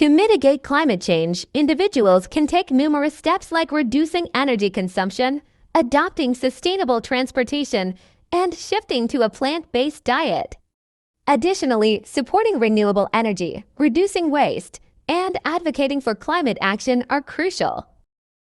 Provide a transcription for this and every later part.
To mitigate climate change, individuals can take numerous steps like reducing energy consumption, adopting sustainable transportation, and shifting to a plant-based diet. Additionally, supporting renewable energy, reducing waste, and advocating for climate action are crucial.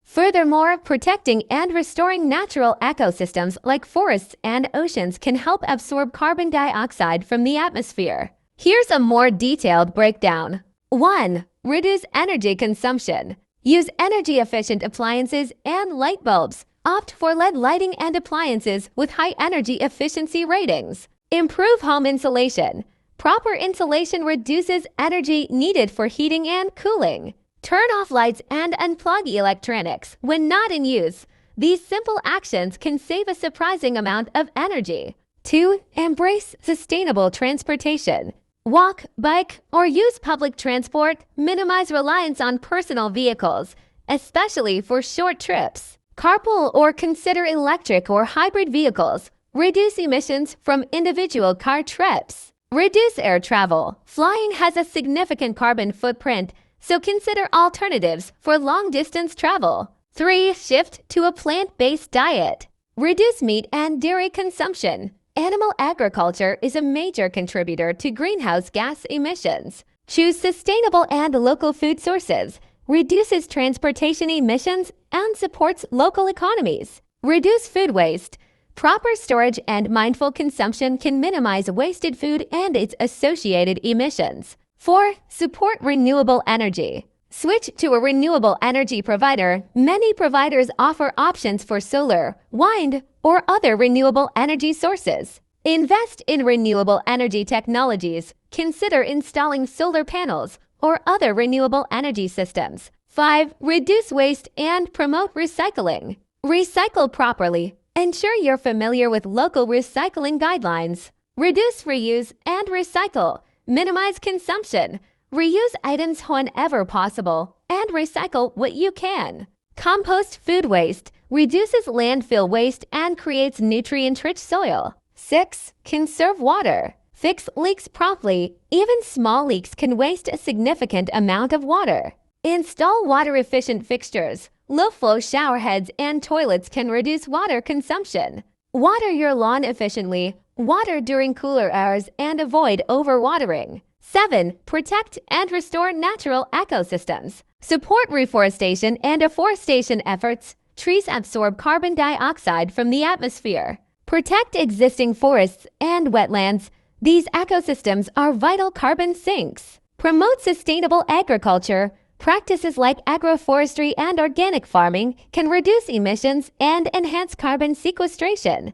Furthermore, protecting and restoring natural ecosystems like forests and oceans can help absorb carbon dioxide from the atmosphere. Here's a more detailed breakdown. 1. Reduce energy consumption. Use energy-efficient appliances and light bulbs. Opt for LED lighting and appliances with high energy efficiency ratings. Improve home insulation. Proper insulation reduces energy needed for heating and cooling. Turn off lights and unplug electronics when not in use. These simple actions can save a surprising amount of energy. 2. Embrace sustainable transportation. Walk, bike, or use public transport. Minimize reliance on personal vehicles, especially for short trips. Carpool or consider electric or hybrid vehicles. Reduce emissions from individual car trips. Reduce air travel. Flying has a significant carbon footprint, so consider alternatives for long-distance travel. 3. Shift to a plant-based diet. Reduce meat and dairy consumption. Animal agriculture is a major contributor to greenhouse gas emissions. Choose sustainable and local food sources, reduces transportation emissions, and supports local economies. Reduce food waste. Proper storage and mindful consumption can minimize wasted food and its associated emissions. 4. Support renewable energy. Switch to a renewable energy provider. Many providers offer options for solar, wind, or other renewable energy sources. Invest in renewable energy technologies. Consider installing solar panels or other renewable energy systems. 5. Reduce waste and promote recycling. Recycle properly. Ensure you're familiar with local recycling guidelines. Reduce, reuse, and recycle. Minimize consumption. Reuse items whenever possible, and recycle what you can. Compost food waste. Reduces landfill waste and creates nutrient-rich soil. 6. Conserve water. Fix leaks promptly. Even small leaks can waste a significant amount of water. Install water-efficient fixtures. Low-flow shower heads and toilets can reduce water consumption. Water your lawn efficiently. Water during cooler hours and avoid overwatering. 7. Protect and restore natural ecosystems. Support reforestation and afforestation efforts. Trees absorb carbon dioxide from the atmosphere. Protect existing forests and wetlands. These ecosystems are vital carbon sinks. Promote sustainable agriculture. Practices like agroforestry and organic farming can reduce emissions and enhance carbon sequestration.